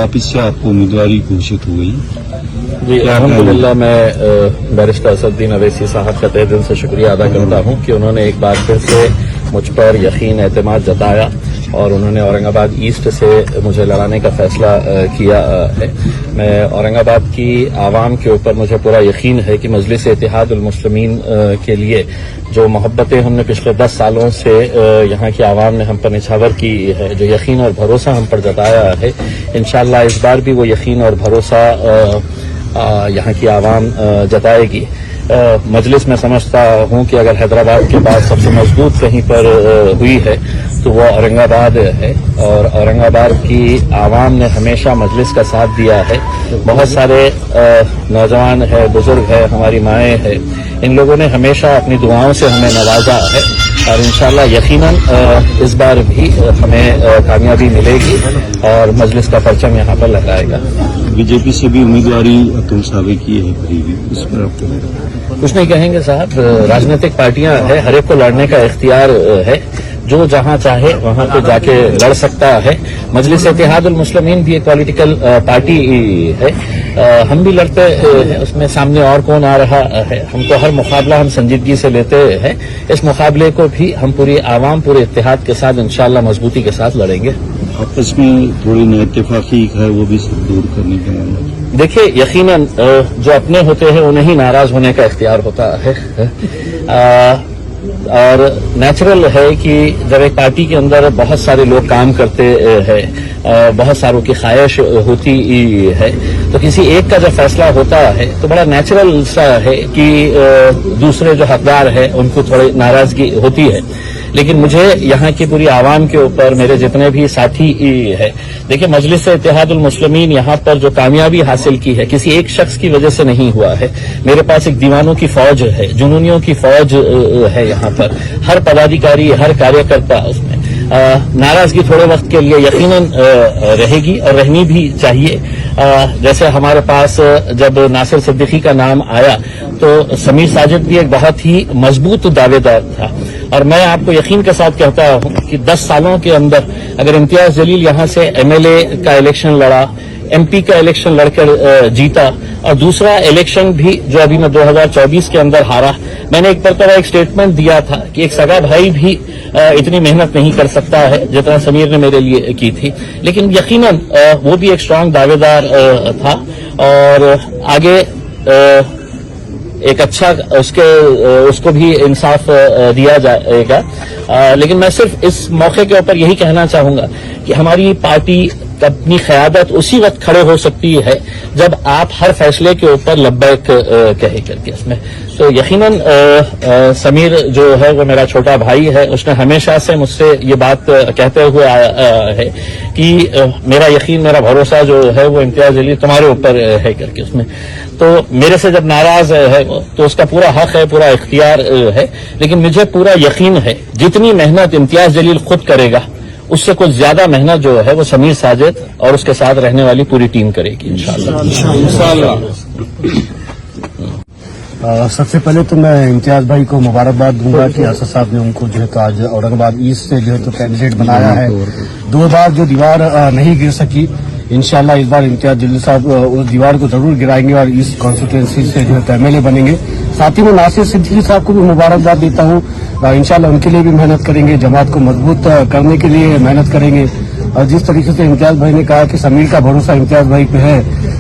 वापस से आपको उम्मीदवारी घोषित हो गई। जी अल्हम्दुलिल्लाह, मैं बैरिस्टर असदुद्दीन अवैसी साहब का तहे दिल से शुक्रिया अदा करता हूँ कि उन्होंने एक बार फिर से मुझ पर यकीन एतमाद जताया और उन्होंने औरंगाबाद ईस्ट से मुझे लड़ाने का फैसला किया है। मैं औरंगाबाद की आवाम के ऊपर मुझे पूरा यकीन है कि मजलिस इत्तेहादुल मुस्लिमीन के लिए जो मोहब्बतें हमने पिछले 10 सालों से यहाँ की आवाम ने हम पर निछावर की है, जो यकीन और भरोसा हम पर जताया है, इंशाअल्लाह इस बार भी वो यकीन और भरोसा यहाँ की आवाम जताएगी। मजलिस में समझता हूँ कि अगर हैदराबाद के बाद सबसे मजबूत कहीं पर हुई है तो वो औरंगाबाद है और औरंगाबाद की आवाम ने हमेशा मजलिस का साथ दिया है। बहुत सारे नौजवान है, बुजुर्ग है, हमारी माएँ है, इन लोगों ने हमेशा अपनी दुआओं से हमें नवाजा है और इंशाअल्लाह यकीनन इस बार भी हमें कामयाबी मिलेगी और मजलिस का परचम यहाँ पर लहराएगा। बीजेपी से भी उम्मीदवारी अतुल सावे की है करीबी, इस पर आपको कुछ नहीं कहेंगे साहब, राजनीतिक पार्टियां है, हर एक को लड़ने का इख्तियार है, जो जहां चाहे वहां पे जाके लड़ सकता है। मजलिस इत्तेहादुल मुस्लिमीन भी एक पॉलिटिकल पार्टी है, हम भी लड़ते हैं, उसमें सामने और कौन आ रहा है। हमको हर मुकाबला हम संजीदगी से लेते हैं, इस मुकाबले को भी हम पूरी आवाम पूरे इत्तेहाद के साथ इंशाअल्लाह मजबूती के साथ लड़ेंगे। आपस में थोड़ी नाइत्तेफाकी है वो भी सब दूर करने का मामला। देखिए यकीनन जो अपने होते हैं उन्हें ही नाराज होने का इख्तियार होता है और नेचुरल है कि जब एक पार्टी के अंदर बहुत सारे लोग काम करते हैं, बहुत सारों की ख्वाहिश होती है, तो किसी एक का जब फैसला होता है तो बड़ा नेचुरल सा है कि दूसरे जो हकदार है उनको थोड़ी नाराजगी होती है। लेकिन मुझे यहाँ की पूरी आवाम के ऊपर मेरे जितने भी साथी है, देखिए मजलिस इत्तेहादुल मुस्लिमीन यहाँ पर जो कामयाबी हासिल की है किसी एक शख्स की वजह से नहीं हुआ है। मेरे पास एक दीवानों की फौज है, जुनूनियों की फौज है यहाँ पर, हर पदाधिकारी हर कार्यकर्ता उसमें नाराजगी थोड़े वक्त के लिए यकीनन रहेगी और रहनी भी चाहिए। जैसे हमारे पास जब नासिर सिद्दीकी का नाम आया तो समीर साजिद भी एक बहुत ही मजबूत दावेदार था और मैं आपको यकीन के साथ कहता हूं कि 10 सालों के अंदर अगर इम्तियाज जलील यहां से एमएलए का इलेक्शन लड़ा, एमपी का इलेक्शन लड़कर जीता और दूसरा इलेक्शन भी जो अभी मैं 2024 के अंदर हारा, मैंने एक मरतबा एक स्टेटमेंट दिया था कि एक सगा भाई भी इतनी मेहनत नहीं कर सकता है जितना समीर ने मेरे लिए की थी। लेकिन यकीनन वो भी एक स्ट्रांग दावेदार था और आगे एक अच्छा उसको भी इंसाफ दिया जाएगा। लेकिन मैं सिर्फ इस मौके के ऊपर यही कहना चाहूंगा कि हमारी पार्टी अपनी क़यादत उसी वक्त खड़े हो सकती है जब आप हर फैसले के ऊपर लब्बैक कहे करके इसमें। तो यकीनन समीर जो है वो मेरा छोटा भाई है, उसने हमेशा से मुझसे ये बात कहते हुए आया है कि मेरा यकीन मेरा भरोसा जो है वो इम्तियाज जलील तुम्हारे ऊपर है करके उसमें। तो मेरे से जब नाराज है वो तो उसका पूरा हक है, पूरा इख्तियार है, लेकिन मुझे पूरा यकीन है जितनी मेहनत इम्तियाज जलील खुद करेगा उससे कुछ ज्यादा मेहनत जो है वो समीर साजिद और उसके साथ रहने वाली पूरी टीम करेगी इंशाअल्लाह। सबसे पहले तो मैं इम्तियाज भाई को मुबारकबाद दूंगा कि असद साहब ने उनको जो है तो आज औरंगाबाद ईस्ट से जो है तो कैंडिडेट बनाया है। 2 बार जो दीवार नहीं गिर सकी, इंशाअल्लाह इस बार इम्तियाज जलील साहब उस दीवार को जरूर गिराएंगे और इस कॉन्स्टिट्यूएंसी से जो है तो एमएलए बनेंगे। साथ ही मैं नासिर सिद्दीकी साहब को भी मुबारकबाद देता हूँ, इंशाअल्लाह उनके लिए भी मेहनत करेंगे, जमात को मजबूत करने के लिए मेहनत करेंगे। और जिस तरीके से इम्तियाज भाई ने कहा कि समीर का भरोसा इम्तियाज भाई पे है,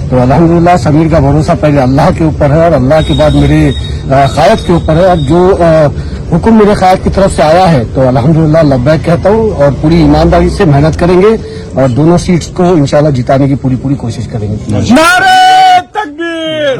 तो अल्हम्दुलिल्लाह समीर का भरोसा पहले अल्लाह के ऊपर है और अल्लाह के बाद मेरे क़ायद के ऊपर है। और जो हुक्म मेरे क़ायद की तरफ से आया है तो अल्हम्दुलिल्लाह लब्बैक कहता हूँ और पूरी ईमानदारी से मेहनत करेंगे और दोनों सीट्स को इंशाअल्लाह जिताने की पूरी कोशिश करेंगे। नारे तकबीर।